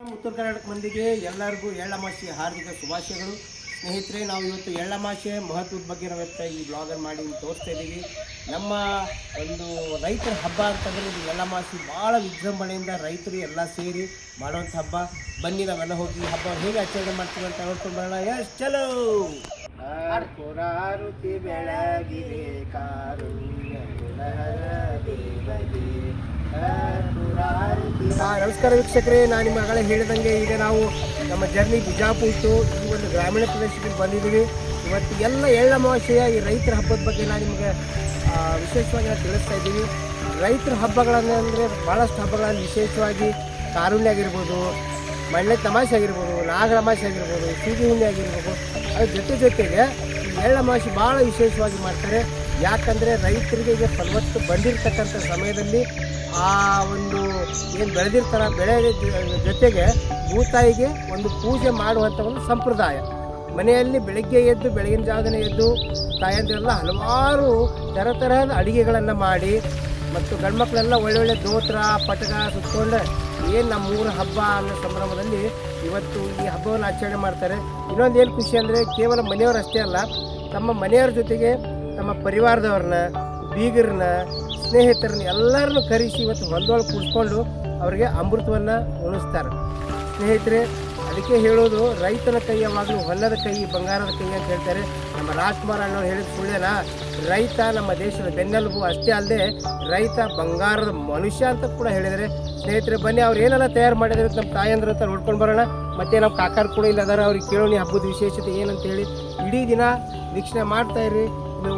ಉತ್ತರ ಕರ್ನಾಟಕ ಮಂದಿಗೆ ಎಲ್ಲರಿಗೂ ಎಳ್ಳಮಾಸೆ ಹಾರ್ದಿಕ ಶುಭಾಶಯಗಳು. ಸ್ನೇಹಿತರೆ, ನಾವು ಇವತ್ತು ಎಳ್ಳಮಾಸೆ ಮಹತ್ವದ ಬಗ್ಗೆ ನಾವಿವತ್ತು ಈ ಬ್ಲಾಗರ್ ಮಾಡಿ ತೋರಿಸ್ತಾ ಇದ್ದೀವಿ. ನಮ್ಮ ಒಂದು ರೈತರ ಹಬ್ಬ ಅಂತಂದರೆ ಇದು ಎಳ್ಳಮಾಸೆ ಭಾಳ ವಿಜೃಂಭಣೆಯಿಂದ ರೈತರು ಎಲ್ಲ ಸೇರಿ ಮಾಡುವಂಥ ಹಬ್ಬ. ಬನ್ನಿ ನಾವೆಲ್ಲ ಹೋಗಿ ಹಬ್ಬ ಹೇಗೆ ಆಚರಣೆ ಮಾಡ್ತೀವಿ ಅಂತ ನೋಡ್ಕೊಂಡು ಬರೋಣ. ಎಸ್ ಚಲೋ ಪುರಾರುತಿ ಬೆಳಗಿರೆ ಕಾರುಣ್ಯ ನಮಸ್ಕಾರ ವೀಕ್ಷಕರೇ, ನಾನು ನಿಮ್ಮ ಮಗಳೇ ಹೇಳಿದಂಗೆ ಈಗ ನಾವು ನಮ್ಮ ಜರ್ನಿ ಬಿಜಾಪುರ ಟು ಈ ಒಂದು ಗ್ರಾಮೀಣ ಪ್ರದೇಶಕ್ಕೆ ಬಂದಿದ್ದೀವಿ. ಇವತ್ತು ಎಲ್ಲ ಎಳ್ಳಮಾಸೆಯ ಈ ರೈತರ ಹಬ್ಬದ ಬಗ್ಗೆ ನಾನು ನಿಮಗೆ ವಿಶೇಷವಾಗಿ ತಿಳಿಸ್ತಾ ಇದ್ದೀವಿ. ರೈತರ ಹಬ್ಬಗಳನ್ನು ಅಂದರೆ ಭಾಳಷ್ಟು ಹಬ್ಬಗಳಲ್ಲಿ ವಿಶೇಷವಾಗಿ ಕಾರುಣ್ಯ ಆಗಿರ್ಬೋದು, ಮಣ್ಣೆ ತಮಾಷೆ ಆಗಿರ್ಬೋದು, ನಾಗರಮಾಸೆ ಆಗಿರ್ಬೋದು, ಸೀಗಿ ಹುಣ್ಣೆ ಆಗಿರ್ಬೋದು, ಅದ್ರ ಜೊತೆಗೆ ಈ ಎಳ್ಳಮಾಸೆ ಭಾಳ ವಿಶೇಷವಾಗಿ ಮಾಡ್ತಾರೆ. ಯಾಕಂದರೆ ರೈತರಿಗೆ ಈಗ ಫಲವತ್ತು ಬಂದಿರತಕ್ಕಂಥ ಸಮಯದಲ್ಲಿ ಆ ಒಂದು ಏನು ಬೆಳೆದಿರ್ತಾರೆ ಬೆಳೆ ಜೊತೆಗೆ ಭೂತಾಯಿಗೆ ಒಂದು ಪೂಜೆ ಮಾಡುವಂಥ ಒಂದು ಸಂಪ್ರದಾಯ. ಮನೆಯಲ್ಲಿ ಬೆಳಗ್ಗೆ ಎದ್ದು ಬೆಳಗಿನ ಜಾವನೇ ಎದ್ದು ತಾಯಂದಿರೆಲ್ಲ ಹಲವಾರು ತರಹದ ಅಡುಗೆಗಳನ್ನು ಮಾಡಿ ಮತ್ತು ಗಂಡ್ಮಕ್ಳೆಲ್ಲ ಒಳ್ಳೊಳ್ಳೆ ದೋತ್ರ ಪಟಕ ಸುತ್ತಕೊಂಡು ಏನು ನಮ್ಮೂರ ಹಬ್ಬ ಅನ್ನೋ ಸಂಭ್ರಮದಲ್ಲಿ ಇವತ್ತು ಈ ಹಬ್ಬವನ್ನು ಆಚರಣೆ ಮಾಡ್ತಾರೆ. ಇನ್ನೊಂದು ಏನು ಖುಷಿ ಅಂದರೆ ಕೇವಲ ಮನೆಯವರು ಅಷ್ಟೇ ಅಲ್ಲ, ತಮ್ಮ ಮನೆಯವರ ಜೊತೆಗೆ ನಮ್ಮ ಪರಿವಾರದವ್ರನ್ನ, ಬೀಗರನ್ನ, ಸ್ನೇಹಿತರನ್ನ ಎಲ್ಲರನ್ನು ಕರೆಸಿ ಇವತ್ತು ಹೊಲದೊಳಗೆ ಕೂಡಿಸ್ಕೊಂಡು ಅವರಿಗೆ ಅಮೃತವನ್ನು ಉಣಿಸ್ತಾರೆ. ಸ್ನೇಹಿತರೆ, ಅದಕ್ಕೆ ಹೇಳೋದು ರೈತನ ಕೈ ಯಾವಾಗಲೂ ಹೊಲದ ಕೈ ಬಂಗಾರದ ಕೈ ಅಂತ ಹೇಳ್ತಾರೆ. ನಮ್ಮ ರಾಜ್ಕುಮಾರ್ ಅಣ್ಣವ್ರು ಹೇಳಿದ ಸುಳ್ಳೇನ, ರೈತ ನಮ್ಮ ದೇಶದ ಬೆನ್ನೆಲುಬು ಅಷ್ಟೇ ಅಲ್ಲದೆ ರೈತ ಬಂಗಾರದ ಮನುಷ್ಯ ಅಂತ ಕೂಡ ಹೇಳಿದರೆ. ಸ್ನೇಹಿತರೆ, ಬನ್ನಿ ಅವ್ರು ಏನೆಲ್ಲ ತಯಾರು ಮಾಡಿದ್ರೆ ನಮ್ಮ ತಾಯಂದ್ರ ಅಂತ ನೋಡ್ಕೊಂಡು ಬರೋಣ. ಮತ್ತು ನಮ್ಮ ಕಾಕಾರು ಕೂಡ ಇಲ್ಲ ಅದಾರ, ಅವ್ರಿಗೆ ಕೇಳೋಣ ಹಬ್ಬದ ವಿಶೇಷತೆ ಏನಂತ ಹೇಳಿ. ಇಡೀ ದಿನ ವೀಕ್ಷಣೆ ಮಾಡ್ತಾಯಿರಿ.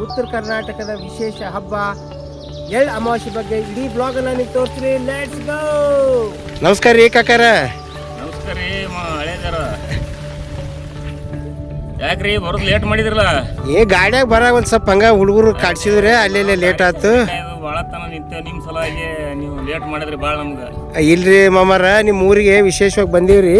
ಉತ್ತರ ಕರ್ನಾಟಕದ ವಿಶೇಷ ಹಬ್ಬ ಎಳ್ಳು ಅಮಾವಾಸ್ಯೆ ಬಗ್ಗೆ ಇಡೀ ಬ್ಲಾಗನ್ನು ನೀವು ತೋರಿಸ್ತೀವಿ. Let's go. ನಮಸ್ಕಾರ ರೀ ಕಾಕಾರ. ನಮಸ್ಕಾರ ರೀ ಹಳೇದಾರ. ಯಾಕ್ರಿ ಬರೋದು ಲೇಟ್ ಮಾಡಿದ್ರಲ್ಲ? ಗಾಡಿಯಾಗ ಬರಾಗ ಒಂದು ಸ್ವಲ್ಪ ಹಂಗ ಹುಡುಗರು ಕಾಡ್ಸಿದ್ರೆ ಅಲ್ಲೆಲ್ಲೇ ಲೇಟ್ ಆಯ್ತು. ಭಾಳ ತನ ನಿಂತೇವೆ ನಿಮ್ಮ ಸಲುವಾಗಿ, ನೀವು ಲೇಟ್ ಮಾಡಿದ್ರಿ ಭಾಳ ನಮ್ಗೆ. ಇಲ್ರಿ ಮಾಮಾರ, ನಿಮ್ಮ ಊರಿಗೆ ವಿಶೇಷವಾಗಿ ಬಂದೀವ್ರಿ.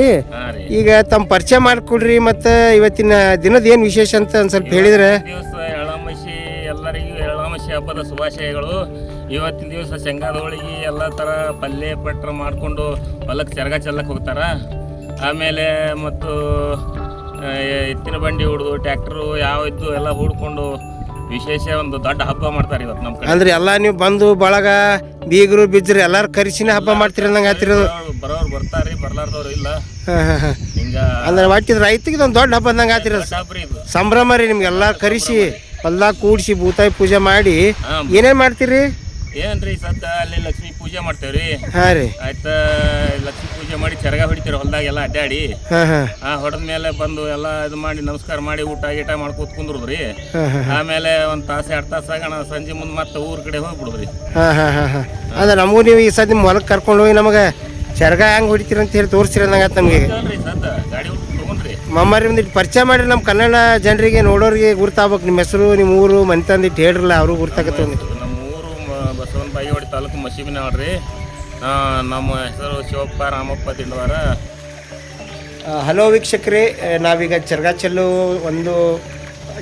ಈಗ ತಮ್ಮ ಪರಿಚಯ ಮಾಡಿಕೊಡ್ರಿ, ಮತ್ತು ಇವತ್ತಿನ ದಿನದ ಏನು ವಿಶೇಷ ಅಂತ ಒಂದು ಸ್ವಲ್ಪ ಹೇಳಿದ್ರೆ. ದಿವಸ ಎಳ್ಳಮಾಸೆ, ಎಲ್ಲರಿಗೂ ಎಳ್ಳಮಾಸೆ ಹಬ್ಬದ ಶುಭಾಶಯಗಳು. ಇವತ್ತಿನ ದಿವಸ ಶೇಂಗಾದ ಹೋಳಿಗೆ ಎಲ್ಲ ಥರ ಪಲ್ಯ ಪಟ್ರ ಮಾಡಿಕೊಂಡು ಹೊಲಕ್ಕೆ ಚರಗ ಚೆಲ್ಲಕ್ಕೆ ಹೋಗ್ತಾರೆ. ಆಮೇಲೆ ಮತ್ತು ಎತ್ತಿನ ಬಂಡಿ ಹೊಡೆದು ಟ್ಯಾಕ್ಟ್ರು ಯಾವ ಇದ್ದು ಎಲ್ಲ ಹೂಡ್ಕೊಂಡು ವಿಶೇಷ ಒಂದು ದೊಡ್ಡ ಹಬ್ಬ ಮಾಡ್ತಾರೆ ಇವತ್ತು ನಮ್ಮ ಕಡೆ. ಅಂದ್ರೆ ಎಲ್ಲ ನೀವು ಬಂದು ಬಳಗ ಬೀಗರು ಬಿಜ್ಜರು ಎಲ್ಲಾರು ಕರಿಸಿನ ಹಬ್ಬ ಮಾಡ್ತೀರಿ ಅಂದಂಗೆ ಆತಿರೋದು. ಬರೋರು ಬರ್ತಾರ್ರಿ, ಬರ್ಲಾರ್ದವ್ರು ಇಲ್ಲ. ಹಿಂಗ ಅಂದ್ರೆ ಒಟ್ಟಿದ ರೈತಿಗೆ ಇದೊಂದು ದೊಡ್ಡ ಹಬ್ಬ ಅಂದಂಗೆ ಆತಿರೋದು. ಸಂಭ್ರಮ ರೀ ನಿಮ್ಗೆ ಎಲ್ಲ ಕರಿಸಿ ಹೊಲ್ದಾಗ ಕೂಡಿಸಿ ಭೂತಾಯಿ ಪೂಜೆ ಮಾಡಿ ಏನೇನು ಮಾಡ್ತೀರಿ? ಏನ್ರಿ ಸದ್ದ ಅಲ್ಲಿ ಲಕ್ಷ್ಮೀ ಪೂಜೆ ಮಾಡ್ತೇವ್ರಿ. ಹಾಂ ರೀ, ಆಯ್ತಾ. ಲಕ್ಷ್ಮೀ ಪೂಜೆ ಮಾಡಿ ಚರಗ ಹೊಡಿತೀರಿ ಹೊಲ್ದಾಗೆಲ್ಲ ಅಡ್ಡಾಡಿ. ಹೊಡೆದ ಮೇಲೆ ಬಂದು ಎಲ್ಲ ಇದು ಮಾಡಿ ನಮಸ್ಕಾರ ಮಾಡಿ ಊಟ ಗೀಟ ಮಾಡ್ಕೋತ ಕುಂದ್ರದ್ರಿ. ಆಮೇಲೆ ಒಂದು ತಾಸು 2 ತಾಸು ಆಗೋಣ, ಸಂಜೆ ಮುಂದೆ ಮತ್ತೆ ಊರ ಕಡೆ ಹೋಗ್ಬಿಡುದ್ರಿ. ಅಂದ್ರೆ ನಮಗೂ ನೀವು ಈ ಸದ್ಯ ಹೊಲಕ್ಕೆ ಕರ್ಕೊಂಡು ಹೋಗಿ ನಮಗೆ ಚರಗ ಹೆಂಗೆ ಹೊಡಿತೀರಿ ಅಂತ ಹೇಳಿ ತೋರಿಸ್ತೀರಿ ಅಂದಂಗ ನಮಗೆ. ಸದ್ದ ಗಾಡಿ ತಗೊಂಡ್ರಿ ಮಮ್ಮರಿ ಒಂದಿಟ್ಟು ಪರಿಚಯ ಮಾಡಿರಿ ನಮ್ಮ ಕನ್ನಡ ಜನರಿಗೆ ನೋಡೋರಿಗೆ ಗುರ್ತಾಗ್ಬೇಕು. ನಿಮ್ಮ ಹೆಸರು, ನಿಮ್ಮ ಊರು, ಮನೆ ತಂದಿಟ್ಟು ಹೇಳ್ರಲ್ಲ, ಅವರು ಗುರ್ತಾಗತ್ತೆ. ನಮ್ಮ ಊರು ಬಸವನ ಬಾಗೇವಾಡಿ ತಾಲೂಕು ಮಸೀಬಿನ ನೋಡ್ರಿ. ನಮ್ಮ ಹೆಸರು ಶಿವಪ್ಪ ರಾಮಪ್ಪ ತಿಂಡವಾರ. ಹಲೋ ವೀಕ್ಷಕರೇ, ನಾವೀಗ ಚರಗ ಚೆಲ್ಲು ಒಂದು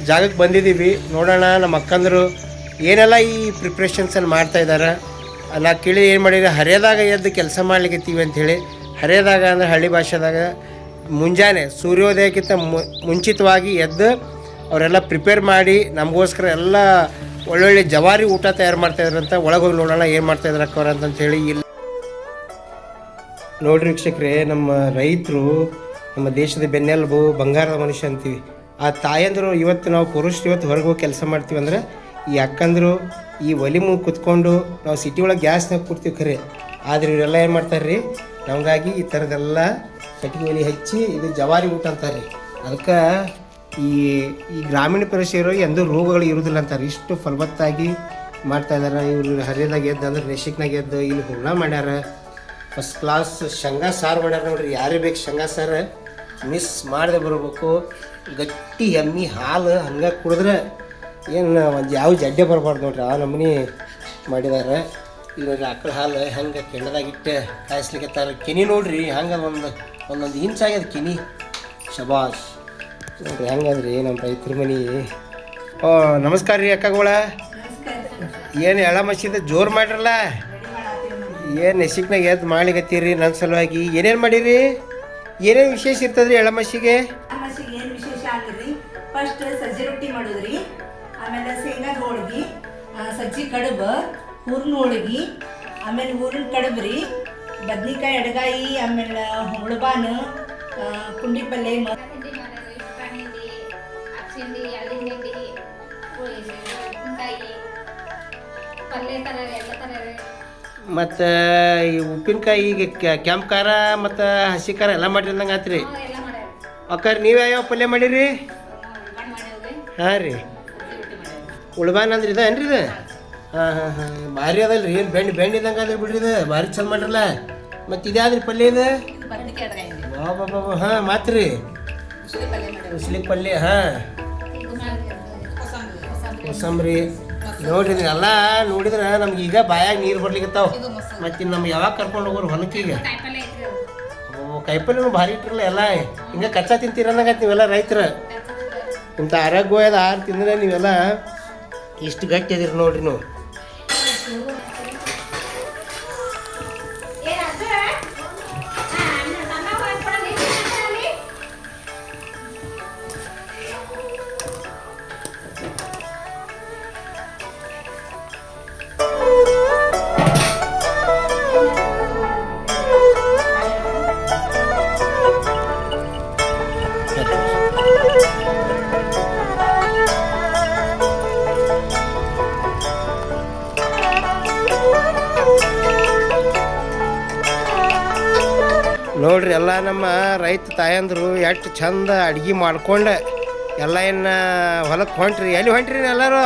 ಜಾಗಕ್ಕೆ ಬಂದಿದ್ದೀವಿ. ನೋಡೋಣ ನಮ್ಮ ಅಕ್ಕಂದರು ಏನೆಲ್ಲ ಈ ಪ್ರಿಪ್ರೇಷನ್ಸನ್ನು ಮಾಡ್ತಾ ಇದ್ದಾರೆ. ನಾ ಕೇಳಿ ಏನು ಮಾಡಿದ್ರೆ ಹರಿಯದಾಗ ಎದ್ದು ಕೆಲಸ ಮಾಡ್ಲಿಕ್ಕೀವಿ ಅಂಥೇಳಿ. ಹರಿಯದಾಗ ಅಂದರೆ ಹಳ್ಳಿ ಭಾಷೆದಾಗ ಮುಂಜಾನೆ ಸೂರ್ಯೋದಯಕ್ಕಿಂತ ಮುಂಚಿತವಾಗಿ ಎದ್ದು ಅವರೆಲ್ಲ ಪ್ರಿಪೇರ್ ಮಾಡಿ ನಮಗೋಸ್ಕರ ಎಲ್ಲ ಒಳ್ಳೊಳ್ಳೆ ಜವಾರಿ ಊಟ ತಯಾರು ಮಾಡ್ತಾಯಿದ್ರಂತ. ಒಳಗೆ ಹೋಗಿ ನೋಡೋಣ ಏನು ಮಾಡ್ತಾಯಿದ್ರು ಅಕ್ಕವ್ರ ಅಂತಂಥೇಳಿ. ಇಲ್ಲಿ ನೋಡ್ರಿ ವೀಕ್ಷಕರೇ, ನಮ್ಮ ರೈತರು ನಮ್ಮ ದೇಶದ ಬೆನ್ನೆಲುಬು, ಬಂಗಾರದ ಮನುಷ್ಯ ಅಂತೀವಿ. ಆ ತಾಯಂದರು ಇವತ್ತು ನಾವು ಪುರುಷರು ಇವತ್ತು ಹೊರಗೆ ಹೋಗಿ ಕೆಲಸ ಮಾಡ್ತೀವಿ ಅಂದ್ರೆ ಈ ಅಕ್ಕಂದರು ಈ ಒಲಿ ಮುಂದೆ ಕುತ್ಕೊಂಡು ನಾವು ಸಿಟಿ ಒಳಗೆ ಗ್ಯಾಸ್ನಾಗ ಕೊಡ್ತೀವಿ ಖರೆ. ಆದರೆ ಇವರೆಲ್ಲ ಏನು ಮಾಡ್ತಾರೆ ರೀ, ನಮಗಾಗಿ ಈ ಥರದ್ದೆಲ್ಲ ಕಟ್ಟಿಗೆ ಒಲಿ ಹಚ್ಚಿ ಇದು ಜವಾರಿ ಊಟ ಅಂತಾರೆ. ಅದಕ್ಕೆ ಈ ಗ್ರಾಮೀಣ ಪ್ರದೇಶ ಇರೋ ಎಂದೂ ರೋಗಗಳು ಇರೋದಿಲ್ಲ ಅಂತಾರೆ. ಇಷ್ಟು ಫಲವತ್ತಾಗಿ ಮಾಡ್ತಾಯಿದ್ದಾರೆ ಇವರು. ಹರಿಯದಾಗ ಎದ್ದು ಅಂದ್ರೆ ನೆಶಿಕ್ನಾಗ ಎದ್ದು ಇಲ್ಲಿ ಹೂರ್ಣ ಮಾಡ್ಯಾರ. ಫಸ್ಟ್ ಕ್ಲಾಸ್ ಶೇಂಗಾ ಸಾರು ಮಾಡ್ಯಾರ ನೋಡ್ರಿ. ಯಾರೇ ಬೇಕು ಶೇಂಗಾ ಸಾರು ಮಿಸ್ ಮಾಡದೆ ಬರಬೇಕು. ಗಟ್ಟಿ ಎಮ್ಮೆ ಹಾಲು ಹಂಗೆ ಕುಡಿದ್ರೆ ಏನು ಒಂದು ಯಾವ ಜಡ್ಡೆ ಬರಬಾರ್ದು ನೋಡ್ರಿ, ಆ ನಮೂನಿ ಮಾಡಿದ್ದಾರೆ. ಇಲ್ಲಿ ನೋಡ್ರಿ ಆಕಳ ಹಾಲು ಹೆಂಗೆ ಕೆಣ್ಣದಾಗಿಟ್ಟು ಕಾಯಿಸ್ಲಿಕ್ಕೆ ಕೆನಿ ನೋಡ್ರಿ, ಹಂಗೆ ಒಂದೊಂದು ಇಂಚ್ ಆಗ್ಯದ ಕೆನಿ. ಶಬಾಷ್ ನೋಡ್ರಿ ಹೆಂಗಂದ್ರಿ ನಮ್ಮ ರೈತರ ಮನೆ. ನಮಸ್ಕಾರ ರೀ ಅಕ್ಕಗಳ. ಏನು ಎಳ್ಳಮಾಸೆ ಜೋರು ಮಾಡ್ರಲ್ಲ. ಏನು ನೆಸಿಕ್ನಾಗ ಎದ್ದು ಮಾಡ್ಲಿಕತ್ತೀರಿ ನನ್ನ ಸಲುವಾಗಿ. ಏನೇನು ಮಾಡೀರಿ? ಏನೇನು ವಿಶೇಷ ಇರ್ತದ್ರಿ ಎಳ್ಳಮಾಸಿಗೆ? ಅಮಾಸಿಗೆ ಏನು ವಿಶೇಷ ಆಗಿರಿ, ಫಸ್ಟ್ ಸಜ್ಜಿ ರೊಟ್ಟಿ ಮಾಡೋದ್ರಿ, ಆಮೇಲೆ ಶೇಂಗಾದ ಹೋಳ್ಗಿ, ಸಜ್ಜಿ ಕಡುಬು, ಹೂರ್ನ ಹೋಳ್ಗಿ, ಆಮೇಲೆ ಹೂರಿನ ಕಡುಬು ರೀ, ಬದ್ನಿಕಾಯಿ ಎಡಗಾಯಿ, ಆಮೇಲೆ ಹುಳುಬಾನು, ಪುಂಡಿ ಪಲ್ಯ, ಮತ್ತು ಈ ಉಪ್ಪಿನಕಾಯಿ ಈಗ ಕೆಂಪು ಖಾರ ಮತ್ತು ಹಸಿ ಖಾರ ಎಲ್ಲ ಮಾಡಿರಂದಂಗೆ ಆತ್ರಿ. ಅಕ್ಕಾರಿ ನೀವು ಯಾವ ಪಲ್ಯ ಮಾಡಿರಿ? ಹಾಂ ರೀ, ಉಳ್ಬಾನ್ ಅಂದ್ರೆ ಇದು ಏನ್ರಿ ಇದು? ಹಾಂ ಹಾಂ ಹಾಂ, ಭಾರಿ ಅದಲ್ರಿ, ಏನು ಬೆಂಡಿದಂಗೆ ಅದ್ರಿ ಬಿಡ್ರಿ, ಇದು ಭಾರಿ ಚಂದ ಮಾಡಿರಲ್ಲ. ಮತ್ತು ಇದ್ಯಾವ್ದ್ರಿ ಪಲ್ಯ ಇದು? ಬಾಬಾ ಹಾಂ, ಮಾತು ರೀ ಉಸ್ಲಿ ಪಲ್ಯ, ಹಾಂ ಕೋಸಂಬರಿ. ನೋಡ್ರಿ ಎಲ್ಲ ನೋಡಿದ್ರೆ ನಮ್ಗೆ ಈಗ ಬಾಯಾಗ ನೀರು ಬರ್ಲಿಕ್ಕತ್ತಾವ. ಮತ್ತು ನಮ್ಗೆ ಯಾವಾಗ ಕರ್ಕೊಂಡು ಹೋಗೋರು ಹೊಲಕ್ಕೀಗ? ಕಾಯಿಪಲ್ಯನೂ ಭಾರಿ ಇಟ್ಟಿರಲ್ಲ, ಎಲ್ಲ ಹಿಂಗೆ ಕಚ್ಚಾ ತಿಂತೀರಂದಂಗತ್ತೆ ನೀವೆಲ್ಲ ರೈತರು. ಇಂಥ ಆರೋಗ್ಯವಾದ ಆಹಾರ ತಿಂದರೆ ನೀವೆಲ್ಲ ಇಷ್ಟು ಗಟ್ಟಿ ಅದಿರಿ ನೋಡ್ರಿ ನೀವು. ನೋಡ್ರಿ ಎಲ್ಲ ನಮ್ಮ ರೈತ ತಾಯಂದರು ಎಷ್ಟು ಚಂದ ಅಡ್ಗೆ ಮಾಡ್ಕೊಂಡು ಎಲ್ಲ ಏನು ಹೊಲಕ್ಕೆ ಹೊಂಟ್ರಿ. ಎಲ್ಲಿ ಹೊಂಟ್ರಿ ಎಲ್ಲರೂ?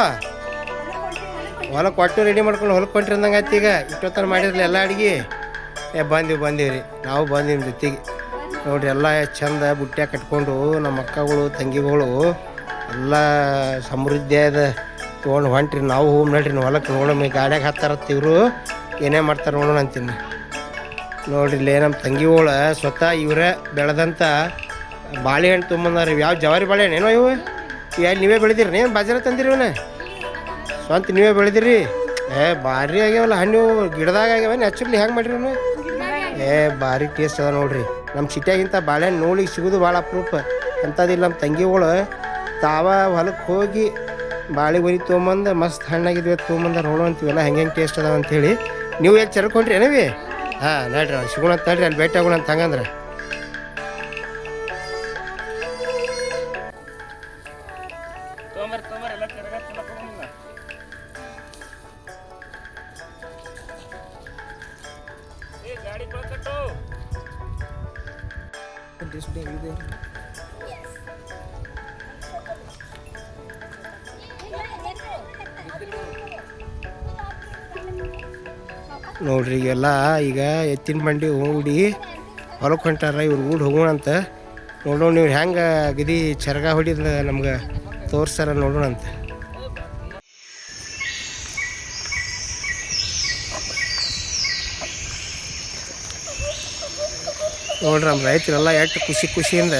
ಹೊಲಕ್ಕೆ ಒಟ್ಟು ರೆಡಿ ಮಾಡ್ಕೊಂಡು ಹೊಲಕ್ಕೆ ಹೊಂಟ್ರಿ ಅಂದಂಗೆ ಆಯ್ತು. ಈಗ ಇಷ್ಟೊತ್ತನ ಮಾಡಿರಲಿ ಎಲ್ಲ ಅಡ್ಗೆ. ಬಂದೀವಿ ರೀ, ನಾವು ಬಂದೀವಿ ನಿಮ್ಮ ಜೊತೆಗೆ. ನೋಡ್ರಿ ಎಲ್ಲ ಚಂದ ಬುಟ್ಟ್ಯಾಗ ಕಟ್ಕೊಂಡು ನಮ್ಮ ಅಕ್ಕಗಳು ತಂಗಿಗಳು ಎಲ್ಲ ಸಮೃದ್ಧಿಯಾದ ತೊಗೊಂಡು ಹೊಂಟ್ರಿ. ನಾವು ಹೋಗಿ ನೋಡ್ರಿ ಹೊಲಕ್ಕೆ ನೋಡೋಣ, ಗಾಡ್ಯಾಗ ಹತ್ತಾರತ್ತಿವ್ರು ಏನೇ ಮಾಡ್ತಾರೆ ನೋಡೋಣ ಅಂತೀನಿ. ನೋಡ್ರಿ ಇಲ್ಲೇ ನಮ್ಮ ತಂಗಿಗಳು ಸ್ವತಃ ಇವರೇ ಬೆಳೆದಂಥ ಬಾಳೆಹಣ್ಣು ತೊಗೊಂಬಂದಾರ. ಯಾವ ಜವಾರಿ ಬಾಳೆಹಣ್ಣು ಏನೋ ಇವು? ಎಲ್ಲಿ ನೀವೇ ಬೆಳೆದಿರಿ? ಏನು ಬಾಜಾರ ತಂದಿರಿ ಇವನ್ನ? ಸ್ವಂತ ನೀವೇ ಬೆಳೆದಿರಿ? ಭಾರಿ ಆಗ್ಯಾವಲ್ಲ ಹಣ್ಣು, ಗಿಡದಾಗ ಆಗ್ಯಾವ ನ್ಯಾಚುರಲಿ ಹೆಂಗೆ ಮಾಡಿರಿ ಇವನು? ಭಾರಿ ಟೇಸ್ಟ್ ಅದ ನೋಡ್ರಿ. ನಮ್ಮ ಸಿಟಿಯಾಗಿಂತ ಬಾಳೆಹಣ್ಣು ನೋಡಿ ಸಿಗೋದು ಭಾಳ ಅಪರೂಪ. ಅಂಥದ್ದಿಲ್ಲ ನಮ್ಮ ತಂಗಿಗಳು ತಾವ ಹೊಲಕ್ಕೆ ಹೋಗಿ ಬಾಳೆ ಬರಿ ತೊಗೊಂಬಂದು ಮಸ್ತ್ ಹಣ್ಣಾಗಿದ್ವಿ ತೊಗೊಂಬಂದ ನೋಡು ಅಂತೀವಲ್ಲ ಹೆಂಗೆ ಟೇಸ್ಟ್ ಅದಾವ ಅಂಥೇಳಿ. ನೀವು ಎಲ್ಲಿ ಚರ್ಕೊಂಡ್ರಿ ಏನವಿ? ಹಾಂ ನೋಡ್ರಿ ಸಿಗೋಣ ಅಂತ ಹೇಳ್ರಿ, ಅಲ್ಲಿ ಭೇಟಿ ಆಗೋಣ ಅಂತ. ಹಂಗಂದ್ರೆ ನೋಡ್ರಿ ಈಗೆಲ್ಲ ಈಗ ಎತ್ತಿನ ಬಂಡಿ ಹೂಡಿ ಹೊಲಕ್ಕೆ ಹೊಂಟಾರ. ಇವ್ರು ಊಡ್ ಹೋಗೋಣ ಅಂತ. ನೋಡೋಣ ನೀವು ಹೆಂಗೆ ಅಗದಿ ಚರಗ ಹೊಡಿದ ನಮ್ಗೆ ತೋರ್ಸಾರ ನೋಡೋಣ ಅಂತ. ನೋಡ್ರಿ ನಮ್ಮ ರೈತರೆಲ್ಲ ಎಷ್ಟು ಖುಷಿಯಿಂದ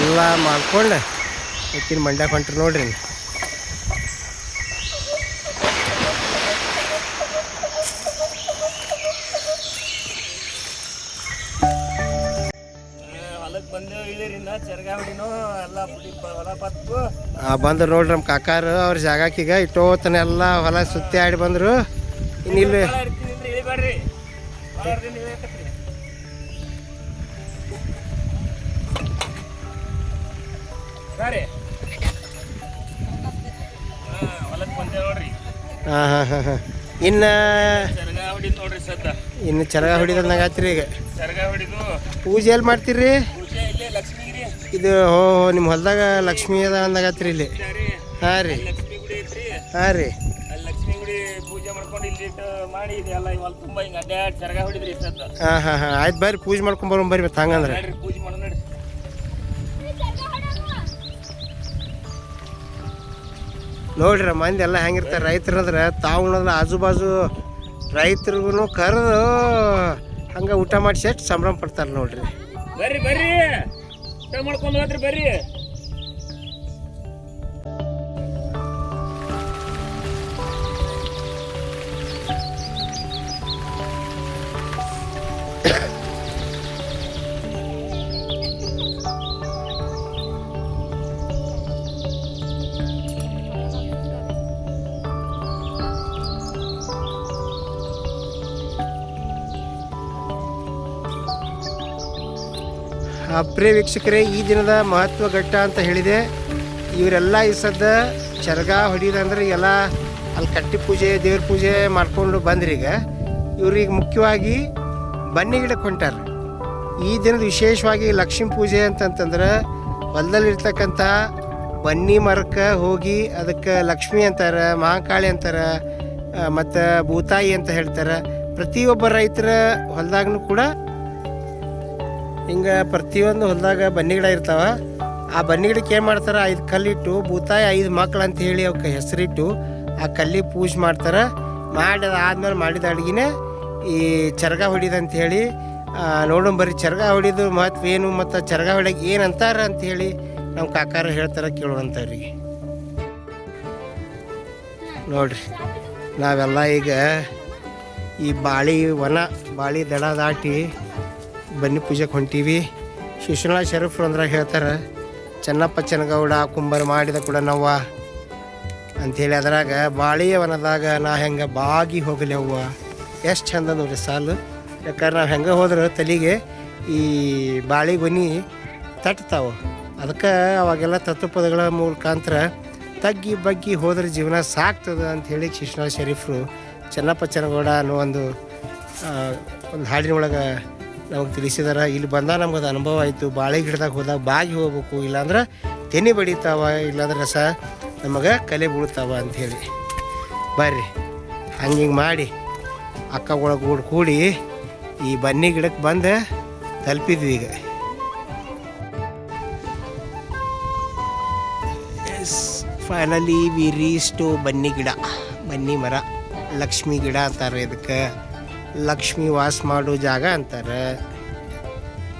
ಎಲ್ಲ ಮಾಡ್ಕೊಂಡು ಎತ್ತಿನ ಮಂಡ್ಯಾಗ ಹೊಂಟ್ರಿ ನೋಡ್ರಿ. ಬಂದ್ರು ನೋಡ್ರಿ ನಮ್ಮ ಕಾಕಾರು ಅವ್ರ ಜಾಗಕ್ಕೀಗ ಇಟ್ಟೋತನ ಎಲ್ಲ ಹೊಲ ಸುತ್ತಿ ಆಡಿ ಬಂದರು. ಇನ್ನಿಲ್ಲಿ ಹಾಂ ಹಾಂ ಹಾಂ ಹಾಂ ಇನ್ನು ಚರಗ ಹೊಡಿದಂಗೆ ಆಯ್ತು ರೀ. ಈಗ ಪೂಜೆ ಎಲ್ಲಿ ಮಾಡ್ತೀರಿ? ಇದು ಹೋ ನಿಮ್ಮ ಹೊಲದಾಗ ಲಕ್ಷ್ಮೀ ಅದ ಅಂದಾಗ ಆತ್ರಿ ಇಲ್ಲಿ. ಹಾಂ ರೀ ಹಾಂ ರೀ ಹಾಂ ಹಾಂ ಹಾಂ ಆಯ್ತು ಬರ್ರಿ ಪೂಜೆ ಮಾಡ್ಕೊಂಬರೋಣ ಬರ್ರಿ. ಮತ್ತೆ ಹಂಗಂದ್ರೆ ನೋಡ್ರಿ ಮಂದಿ ಎಲ್ಲ ಹೆಂಗಿರ್ತಾರೆ ರೈತರು ಅಂದ್ರೆ ತಾವು ಉಣದ್ರ ಆಜು ಬಾಜು ರೈತರಿಗೂ ಕರೆದು ಹಂಗೆ ಊಟ ಮಾಡಿಸಿ ಎಷ್ಟು ಸಂಭ್ರಮ ಪಡ್ತಾರೆ ನೋಡ್ರಿ. ಬರ್ರಿ ಬರ್ರಿ ಊಟ ಮಾಡ್ಕೊಂಡು ಹೋದ್ರಿ ಬರ್ರಿ. ಪ್ರಿಯ ವೀಕ್ಷಕರೇ, ಈ ದಿನದ ಮಹತ್ವ ಘಟ್ಟ ಅಂತ ಹೇಳಿದೆ. ಇವರೆಲ್ಲ ಈ ಸದ್ದ ಚರಗ ಹೊಡಿಯೋದಂದ್ರೆ ಎಲ್ಲ ಅಲ್ಲಿ ಕಟ್ಟಿ ಪೂಜೆ ದೇವ್ರ ಪೂಜೆ ಮಾಡ್ಕೊಂಡು ಬಂದ್ರೀಗ ಇವ್ರಿಗೆ ಮುಖ್ಯವಾಗಿ ಬನ್ನಿ ಗಿಡಕ್ಕೆ ಹೊಂಟಾರ. ಈ ದಿನದ ವಿಶೇಷವಾಗಿ ಲಕ್ಷ್ಮೀ ಪೂಜೆ ಅಂತಂತಂದ್ರೆ ಹೊಲದಲ್ಲಿರ್ತಕ್ಕಂಥ ಬನ್ನಿ ಮರಕ್ಕೆ ಹೋಗಿ ಅದಕ್ಕೆ ಲಕ್ಷ್ಮಿ ಅಂತಾರೆ, ಮಹಾಕಾಳಿ ಅಂತಾರೆ, ಮತ್ತು ಭೂತಾಯಿ ಅಂತ ಹೇಳ್ತಾರೆ. ಪ್ರತಿಯೊಬ್ಬ ರೈತರ ಹೊಲದಾಗೂ ಕೂಡ ಹಿಂಗೆ ಪ್ರತಿಯೊಂದು ಹೊಲದಾಗ ಬನ್ನಿ ಗಿಡ ಇರ್ತಾವೆ. ಆ ಬನ್ನಿ ಗಿಡಕ್ಕೆ ಏನು ಮಾಡ್ತಾರೆ, 5 ಕಲ್ಲಿಟ್ಟು ಭೂತಾಯಿ 5 ಮಕ್ಳು ಅಂತ ಹೇಳಿ ಅವಕ್ಕೆ ಹೆಸರಿಟ್ಟು ಆ ಕಲ್ಲಿಗೆ ಪೂಜೆ ಮಾಡ್ತಾರೆ. ಆದಮೇಲೆ ಮಾಡಿದ ಅಡುಗೆನೇ ಈ ಚರಗ ಹೊಡಿದಂತ ಹೇಳಿ ನೋಡೋಣ ಬರ್ರಿ. ಚರಗ ಹೊಡಿದು ಮಹತ್ವ ಏನು ಮತ್ತು ಚರಗ ಹೊಡಿಯೋಕೆ ಏನು ಅಂತಾರ ಅಂಥೇಳಿ ನಮ್ಮ ಕಾಕಾರ ಹೇಳ್ತಾರೆ, ಕೇಳೋಣಂತವ್ರಿಗೆ. ನೋಡ್ರಿ, ನಾವೆಲ್ಲ ಈಗ ಈ ಬಾಳಿ ಬಾಳಿ ದಡ ದಾಟಿ ಬನ್ನಿ ಪೂಜೆಗೆ ಹೊಂಟೀವಿ. ಶಿಶುನಾಳ ಶರೀಫ್ರು ಅಂದ್ರಾಗ ಹೇಳ್ತಾರೆ, ಚೆನ್ನಪ್ಪ ಚೆನ್ನಗೌಡ ಕುಂಬಾರ ಮಾಡಿದ ಕೂಡ ನಾವು ಅಂಥೇಳಿ. ಅದ್ರಾಗ ಬಾಳಿಯ ವನದಾಗ ನಾ ಹೆಂಗೆ ಬಾಗಿ ಹೋಗಲಿ ಅವ್ವ, ಎಷ್ಟು ಚಂದ ನೋಡ್ರಿ ಸಾಲು. ಯಾಕಂದ್ರೆ ನಾವು ಹೆಂಗೆ ಹೋದ್ರೆ ತಲೆಗೆ ಈ ಬಾಳಿ ಗೊನಿ ತಟ್ತಾವೆ. ಅದಕ್ಕೆ ಅವಾಗೆಲ್ಲ ತತ್ವಪದಗಳ ಮುಖಾಂತರ ತಗ್ಗಿ ಬಗ್ಗಿ ಹೋದ್ರೆ ಜೀವನ ಸಾಕ್ತದೆ ಅಂಥೇಳಿ ಶಿಶುನಾಳ ಶರೀಫ್ರು ಚೆನ್ನಪ್ಪ ಚೆನ್ನಗೌಡ ಅನ್ನೋ ಒಂದು ಹಾಡಿನ ಒಳಗೆ ನಮಗೆ ತಿಳಿಸಿದಾರೆ. ಇಲ್ಲಿ ಬಂದಾಗ ನಮ್ಗೆ ಅದು ಅನುಭವ ಆಯಿತು. ಬಾಳೆ ಗಿಡದಾಗ ಹೋದಾಗ ಬಾಗಿ ಹೋಗ್ಬೇಕು, ಇಲ್ಲಾಂದ್ರೆ ತೆನಿ ಬಡಿತಾವ, ಇಲ್ಲಾಂದ್ರೆ ರಸ ನಮಗೆ ಕಲೆ ಬೀಳ್ತಾವ ಅಂಥೇಳಿ. ಬರ್ರಿ ಹಂಗೆ ಮಾಡಿ ಅಕ್ಕಗೊಳಗೆ ಕೂಡಿ ಈ ಬನ್ನಿ ಗಿಡಕ್ಕೆ ಬಂದು ತಲುಪಿದ್ವಿ ಈಗ. ಫೈನಲಿ ವಿ ರೀಚ್ ಟು ಬನ್ನಿ ಗಿಡ, ಬನ್ನಿ ಮರ. ಲಕ್ಷ್ಮಿ ಗಿಡ ಅಂತಾರೆ ಇದಕ್ಕೆ, ಲಕ್ಷ್ಮಿ ವಾಸ ಮಾಡೋ ಜಾಗ ಅಂತಾರೆ.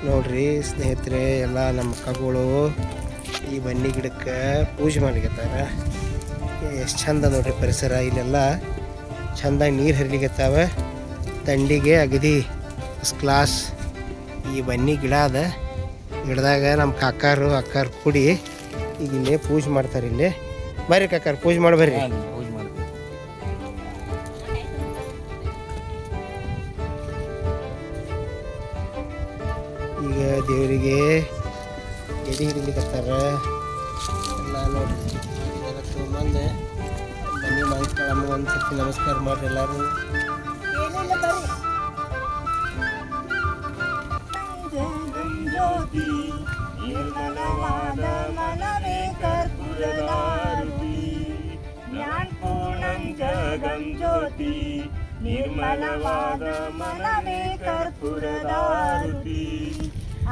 ನೋಡ್ರಿ ಸ್ನೇಹಿತರೆ, ಎಲ್ಲ ನಮ್ಮ ಅಕ್ಕಗಳು ಈ ಬನ್ನಿ ಗಿಡಕ್ಕೆ ಪೂಜೆ ಮಾಡ್ಲಿಕತ್ತಾರ. ಎಷ್ಟು ಚಂದ ನೋಡ್ರಿ ಪರಿಸರ. ಇಲ್ಲೆಲ್ಲ ಚಂದಾಗಿ ನೀರು ಹರಿಲಿಕತ್ತಾವ. ದಂಡಿಗೆ ಅಗದಿ ಫಸ್ಟ್ ಕ್ಲಾಸ್ ಈ ಬನ್ನಿ ಗಿಡ ಅದ. ಗಿಡದಾಗ ನಮ್ಮ ಕಾಕಾರು ಅಕ್ಕಾರು ಕೂಡಿ ಈಗ ಇಲ್ಲೇ ಪೂಜೆ ಮಾಡ್ತಾರೆ. ಇಲ್ಲೇ ಬರ್ರಿ ಕಾಕಾರ ಪೂಜೆ ಮಾಡಿ ಬರ್ರಿ. ಈಗ ದೇವರಿಗೆ ಎಡೆ ಹಿಡಿಲಿಕತ್ತಾರ ಎಲ್ಲ ನೋಡ್ರಿ. ಇದೆಲ್ಲ ತೊಗೊಂಬಂದು ಬನ್ನಿ ಮಾಂಸ್ಕಳಮ್ಮ ಒಂದು ಸರ್ತಿ ನಮಸ್ಕಾರ ಮಾಡ್ರಿ ಎಲ್ಲರೂ. ನಿರ್ಮಲವಾದ ಮನವೇ ಕರ್ಪೂರದಾರುತಿ,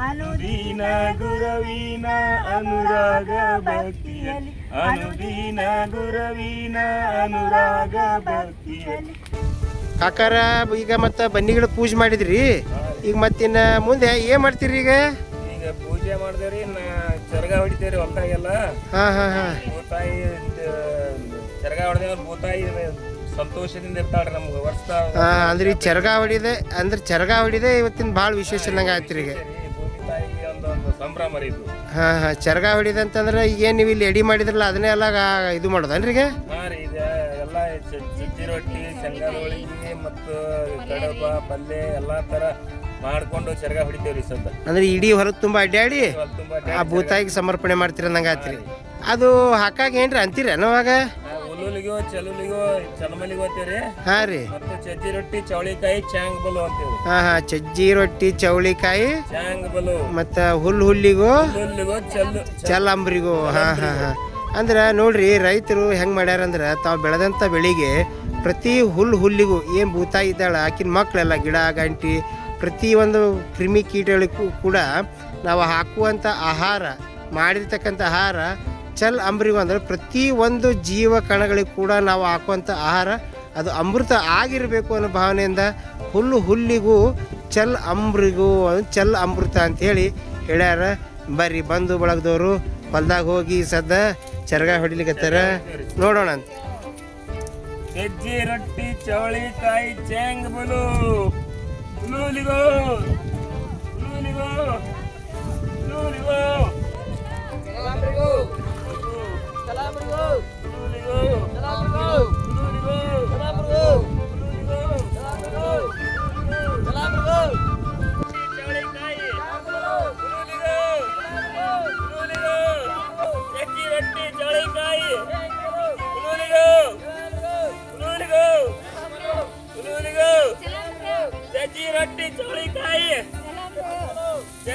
ಅನುದೀನ ಗುರವಿನ ಅನುರಾಗ ಭಕ್ತಿಯಲ್ಲಿ, ಅನುದೀನ ಗುರವಿನ ಅನುರಾಗ ಭಕ್ತಿಯಲ್ಲಿ. ಕಾಕಾರ ಈಗ ಮತ್ತೆ ಬನ್ನಿ ಗಿಡ ಪೂಜೆ ಮಾಡಿದ್ರಿ, ಈಗ ಮತ್ತಿನ್ನ ಮುಂದೆ ಏನ್ ಮಾಡ್ತೀರಿ? ಈಗ ಪೂಜೆ ಮಾಡಿದೇವ್ರಿ, ಚರಗ ಹೊಡಿತೇವ್ರಿ ಹೊಲ್ದಾಗೆಲ್ಲ. ಭೂತಾಯಿ ಚರಗ ಹೊಡೆದೇವ್ರ, ಭೂತಾಯಿ ಸಂತೋಷದಿಂದ ಇರ್ತಾಳ್ರಿ ನಮ್ಗೆ ವರ್ಷ. ಅಂದ್ರೆ ಈ ಚರಗ ಹೊಡಿದೆ ಇವತ್ತಿನ ಭಾಳ ವಿಶೇಷ ನಂಗೆ ಆಯ್ತು ಈಗ. ಭೂಮಿ ತಾಯಿಗೆ ಒಂದು ಸಂಭ್ರಮ ರೀ ಇದು. ಚರಗ ಹೊಡಿದೆ ಅಂತಂದ್ರೆ ಏನು ನೀವು ಇಲ್ಲಿ ಎಡಿ ಮಾಡಿದ್ರಲ್ಲ ಅದನ್ನೇ ಎಲ್ಲ ಇದು ಮಾಡೋದನ್ರಿ ಈಗ? ಹಾಂ ರೀ, ಇದು ಎಲ್ಲ ಸಜ್ಜಿ ರೊಟ್ಟಿ, ಶೇಂಗಾದ ಹೋಳಿಗೆ ಮತ್ತು ಕಡಬ ಪಲ್ಯ ಎಲ್ಲ ಥರ ಮಾಡ್ಕೊಂಡು ಚರಗ ಹೊಡಿತೇವ್ರಿ ಸದ್ದ. ಅಂದ್ರೆ ಇಡೀ ಹೊರಗೆ ತುಂಬ ಅಡ್ಡಾಡಿ ಆ ಭೂತಾಯಿಗೆ ಸಮರ್ಪಣೆ ಮಾಡ್ತೀರ ನಂಗೆ ಆಯ್ತು. ಅದು ಹಾಕಾಗ ಏನ್ರಿ ಅಂತೀರ ಅವಾಗ? ಉಲ್ಲುಲಿಗೋ ಚಲುಲಿಗೋ ಚಲಮಲಿಗೋ ಅಂತೀವ್ರಿ. ಹಾ ರೀ. ಮತ್ತು ಚಜ್ಜಿ ರೊಟ್ಟಿ ಚೌಳಿಕಾಯಿ ಚಾಂಗ್ ಬಲು ಅಂತೀವಿ. ಚಜ್ಜಿ ರೊಟ್ಟಿ ಚೌಳಿಕಾಯಿ ಚಾಂಗ್ ಬಲು ಮತ್ತು ಹುಲ್ಲಿಗೋ ಚಲ್ಲಂಬ್ರಿಗೋ. ಅಂದ್ರೆ ನೋಡ್ರಿ, ರೈತರು ಹೆಂಗೆ ಮಾಡ್ಯಾರಂದ್ರೆ ತಾವು ಬೆಳೆದಂಥ ಬೆಳೆಗೆ ಪ್ರತಿ ಹುಲ್ಲಿಗೂ ಏನು ಭೂತಾಯಿ ಇದ್ದಾಳೆ ಆಕಿನ ಮಕ್ಕಳೆಲ್ಲ ಗಿಡ ಗಂಟಿ ಪ್ರತಿಯೊಂದು ಕ್ರಿಮಿ ಕೀಟಗಳಿಗೂ ಕೂಡ ನಾವು ಹಾಕುವಂಥ ಆಹಾರ, ಮಾಡಿರ್ತಕ್ಕಂಥ ಆಹಾರ ಚಲ್ ಅಂಬ್ರಿಗೂ ಅಂದ್ರೆ ಪ್ರತಿ ಒಂದು ಜೀವ ಕಣಗಳಿಗೂ ಕೂಡ ನಾವು ಹಾಕುವಂಥ ಆಹಾರ ಅದು ಅಮೃತ ಆಗಿರಬೇಕು ಅನ್ನೋ ಭಾವನೆಯಿಂದ ಹುಲ್ಲಿಗೂ ಚಲ್ ಅಂಬ್ರಿಗೂ ಚಲ್ ಅಮೃತ ಅಂಥೇಳಿ ಹೇಳ್ಯಾರ. ಬರ್ರಿ ಬಂಧು ಬಳಗದವರು ಹೊಲ್ದಾಗ ಹೋಗಿ ಸದ್ದ ಚರಗ ಹೊಡಿಲಿಕತ್ತಾರ, ನೋಡೋಣ ಅಂತ. ಸಜ್ಜಿ ರೊಟ್ಟಿ ಚೌಳಿಕಾಯಿ ಚಾಂಗ್ ಬಲು ಲೂಲಿಗೋ ಲೂಲಿಗೋ ಲೂಲಿಗೋ ಚಲಾಂಬ್ರಿಗೋ ಚಲಾಂಬ್ರಿಗೋ ಲೂಲಿಗೋ ಚಲಾಂಬ್ರಿಗೋ ಲೂಲಿಗೋ ಚಲಾಂಬ್ರಿಗೋ ಲೂಲಿಗೋ ಚಲಾಂಬ್ರಿಗೋ ಚಲಾಂಬ್ರಿಗೋ ಚೌಳಿಕಾಯಿ ಲೂಲಿಗೋ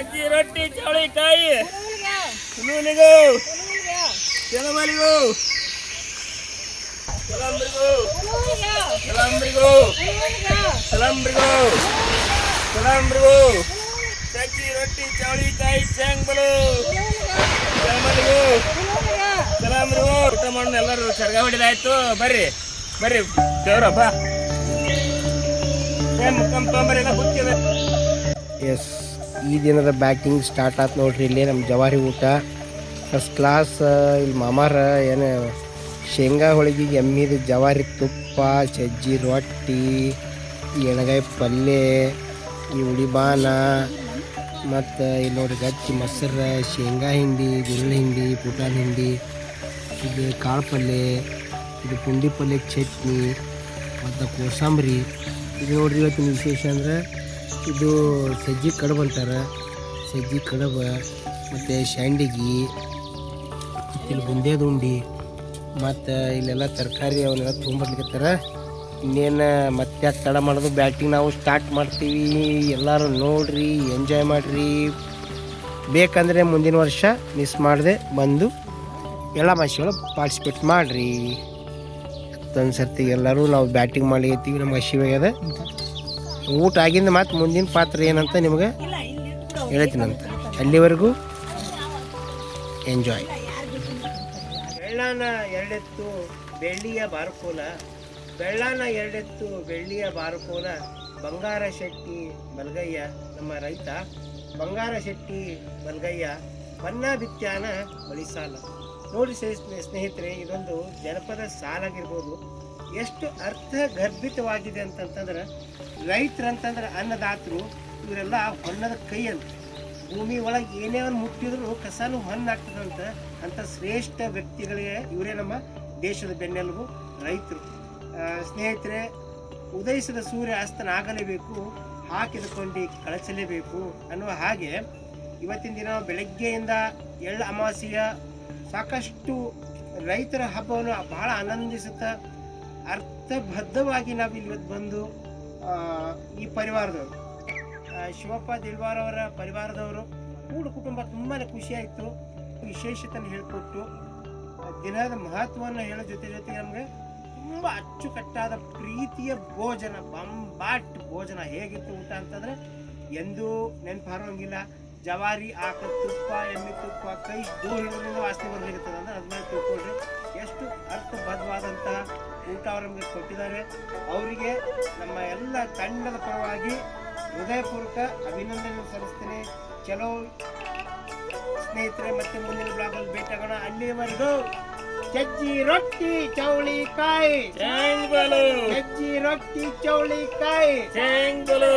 ಸಜ್ಜಿ ರೊಟ್ಟಿ ಚವಳಿಕಾಯಿ ಸುನೂಲಿಗೂ ಕೆಲಮಲಿಗೂ ಕೆಲಂಬ್ರಿಗೂ ಕೆಲಂಬ್ರಿಗೂ ಕೆಲಂಬ್ರಿಗೂ ಕೆಲಂಬ್ರಿಗೂ ಸಜ್ಜಿ ರೊಟ್ಟಿ ಚವಳಿಕಾಯಿ ಚಂಗ್ಬಲು ಕೆಲಮಲಿಗೂ ಕೆಲಂಬ್ರಿಗೂ ಊಟ ಮಾಡೋಣ ಎಲ್ಲರೂ ಸರ್ಗ ಹೊಡಿದಾಯ್ತು. ಬರ್ರಿ ಬರ್ರಿ ದೇವ್ರಪ್ಪ ಕಂಪಂಬರೆಲ್ಲ ಗೊತ್ತಿದೆ. ಎಸ್, ಈ ದಿನದ ಬ್ಯಾಟಿಂಗ್ ಸ್ಟಾರ್ಟ್ ಆಯ್ತು ನೋಡ್ರಿ. ಇಲ್ಲೇ ನಮ್ಮ ಜವಾರಿ ಊಟ ಫಸ್ಟ್ ಕ್ಲಾಸ್. ಇಲ್ಲಿ ಮಾಮಾರ ಏನು ಶೇಂಗಾ ಹೋಳಿಗೆಗೆ ಎಮ್ಮಿದ ಜವಾರಿ ತುಪ್ಪ, ಸಜ್ಜಿ ರೊಟ್ಟಿ, ಈ ಎಣಗಾಯಿ ಪಲ್ಯ, ಈ ಉಡಿಬಾನ, ಮತ್ತು ಇಲ್ಲಿ ನೋಡ್ರಿ ಗಚ್ಚಿ ಮೊಸರು, ಶೇಂಗಾ ಹಿಂಡಿ, ಗುರುಳು ಹಿಂಡಿ, ಪುಟಾಣ ಹಿಂಡಿ, ಇದು ಕಾಳು ಪಲ್ಯ, ಇದು ಪುಂಡಿ ಪಲ್ಯ ಚಟ್ನಿ ಮತ್ತು ಕೋಸಂಬರಿ. ಇದು ನೋಡ್ರಿ ಇವತ್ತಿನ ವಿಶೇಷ ಅಂದ್ರೆ ಇದು ಸಜ್ಜಿ ಕಡುಬು ಅಂತಾರೆ. ಸಜ್ಜಿ ಕಡುಬು ಮತ್ತು ಶಾಂಡಿಗೆ, ಇಲ್ಲಿ ಬುಂದೇದು ಉಂಡಿ, ಮತ್ತು ಇಲ್ಲೆಲ್ಲ ತರಕಾರಿ ಅವನ್ನೆಲ್ಲ ತೊಗೊಂಬರ್ಲಿಕ್ಕತ್ತಾರ. ಇನ್ನೇನು ಮತ್ತೆ ತಡ ಮಾಡೋದು, ಬ್ಯಾಟಿಂಗ್ ನಾವು ಸ್ಟಾರ್ಟ್ ಮಾಡ್ತೀವಿ. ಎಲ್ಲರೂ ನೋಡ್ರಿ, ಎಂಜಾಯ್ ಮಾಡಿರಿ. ಬೇಕಂದರೆ ಮುಂದಿನ ವರ್ಷ ಮಿಸ್ ಮಾಡದೆ ಬಂದು ಎಲ್ಲ ಮಾಸಿಗಳು ಪಾರ್ಟಿಸಿಪೇಟ್ ಮಾಡಿರಿ. ಮತ್ತೊಂದು ಸರ್ತಿ ಎಲ್ಲರೂ ನಾವು ಬ್ಯಾಟಿಂಗ್ ಮಾಡ್ಲಿತ್ತೀವಿ, ನಮ್ಗೆ ಹಸಿವಾಗ್ಯದ. ಊಟ ಆಗಿಂದ ಮತ್ತು ಮುಂದಿನ ಪಾತ್ರ ಏನಂತ ನಿಮ್ಗೆ ಹೇಳ್ತೀನಂತ. ಅಲ್ಲಿವರೆಗೂ ಎಂಜಾಯ್. ಬೆಳ್ಳಾನ ಎರಡೆತ್ತು ಬೆಳ್ಳಿಯ ಬಾರುಕೋಲ, ಬೆಳ್ಳಾನ ಎರಡೆತ್ತು ಬೆಳ್ಳಿಯ ಬಾರುಕೋಲ, ಬಂಗಾರ ಶೆಟ್ಟಿ ಬಲ್ಗಯ್ಯ. ನಮ್ಮ ರೈತ ಬಂಗಾರ ಶೆಟ್ಟಿ ಬಲ್ಗಯ್ಯ ಬನ್ನ ಬಿತ್ಯಾನ ಬಳಿಸಾಲ. ನೋಡಿ ಸ್ನೇಹಿತರೆ, ಇದೊಂದು ಜನಪದ ಸಾಲಾಗಿರ್ಬೋದು. ಎಷ್ಟು ಅರ್ಥ ಗರ್ಭಿತವಾಗಿದೆ ಅಂತಂತಂದ್ರೆ, ರೈತರಂತಂದ್ರೆ ಅನ್ನದಾತರು, ಇವರೆಲ್ಲ ಹೊನ್ನದ ಕೈ ಅಂತ. ಭೂಮಿ ಒಳಗೆ ಏನೇ ಒಂದು ಮುಟ್ಟಿದ್ರು ಕಸಾನು ಮಣ್ಣಾಗ್ತದಂತ. ಅಂಥ ಶ್ರೇಷ್ಠ ವ್ಯಕ್ತಿಗಳಿಗೆ ಇವರೇ ನಮ್ಮ ದೇಶದ ಬೆನ್ನೆಲುಬು ರೈತರು. ಸ್ನೇಹಿತರೆ, ಉದಯಿಸಿದ ಸೂರ್ಯ ಅಸ್ತನಾಗಲೇಬೇಕು, ಹಾಕಿದ ಕೊಂಡಿ ಕಳಚಲೇಬೇಕು ಅನ್ನುವ ಹಾಗೆ ಇವತ್ತಿನ ದಿನ ಬೆಳಗ್ಗೆಯಿಂದ ಎಳ್ಳು ಅಮಾವಾಸ್ಯೆಯ ಸಾಕಷ್ಟು ರೈತರ ಹಬ್ಬವನ್ನು ಬಹಳ ಆನಂದಿಸುತ್ತಾ ಅರ್ಥಬದ್ಧವಾಗಿ ನಾವು ಇವತ್ತು ಬಂದು ಈ ಪರಿವಾರದವರು, ಶಿವಪ್ಪ ದಿಲ್ವಾರ್ ಅವರ ಪರಿವಾರದವರು ಕೂಡು ಕುಟುಂಬ ತುಂಬಾ ಖುಷಿಯಾಯಿತು. ವಿಶೇಷತೆಯನ್ನು ಹೇಳಿಕೊಟ್ಟು ದಿನದ ಮಹತ್ವವನ್ನು ಹೇಳೋ ಜೊತೆಗೆ ನಮಗೆ ತುಂಬ ಅಚ್ಚುಕಟ್ಟಾದ ಪ್ರೀತಿಯ ಭೋಜನ, ಬಂಬಾಟ್ ಭೋಜನ. ಹೇಗಿತ್ತು ಊಟ ಅಂತಂದರೆ ಎಂದೂ ನೆನಪು ಹಾರೋಂಗಿಲ್ಲ. ಜವಾರಿ ಆಕಳ ತುಪ್ಪ, ಎಮ್ಮೆ ತುಪ್ಪ, ಕೈ ದೂರ ಹಿಡಿದ್ರಿಂದ ವಾಸನೆ ಬರ್ಲಿಕ್ಕತ್ತದ ಅಂದ್ರೆ ಅದನ್ನ ತಿಳ್ಕೊಳ್ರಿ. ಎಷ್ಟು ಅರ್ಥಬದ್ಧವಾದಂಥ ಊಟ ಅವರು ನಮಗೆ ಕೊಟ್ಟಿದ್ದಾರೆ. ಅವರಿಗೆ ನಮ್ಮ ಎಲ್ಲ ತಂಡದ ಪರವಾಗಿ ಹೃದಯಪೂರ್ವಕ ಅಭಿನಂದನೆ ಸಲ್ಲಿಸ್ತೇನೆ. ಚಲೋ ಸ್ನೇಹಿತರೆ, ಮತ್ತೆ ಮುಂದಿನ ಬ್ಲಾಗಲ್ಲಿ ಭೇಟಿಯಾಗೋಣ. ಅಲ್ಲಿವರೆಗೂ ಸಜ್ಜಿ ರೊಟ್ಟಿ ಚೌಳಿಕಾಯಿ, ಚಂಗ್ಬಲು ಸಜ್ಜಿ ರೊಟ್ಟಿ ಚೌಳಿಕಾಯಿ, ಚಂಗ್ಬಲು.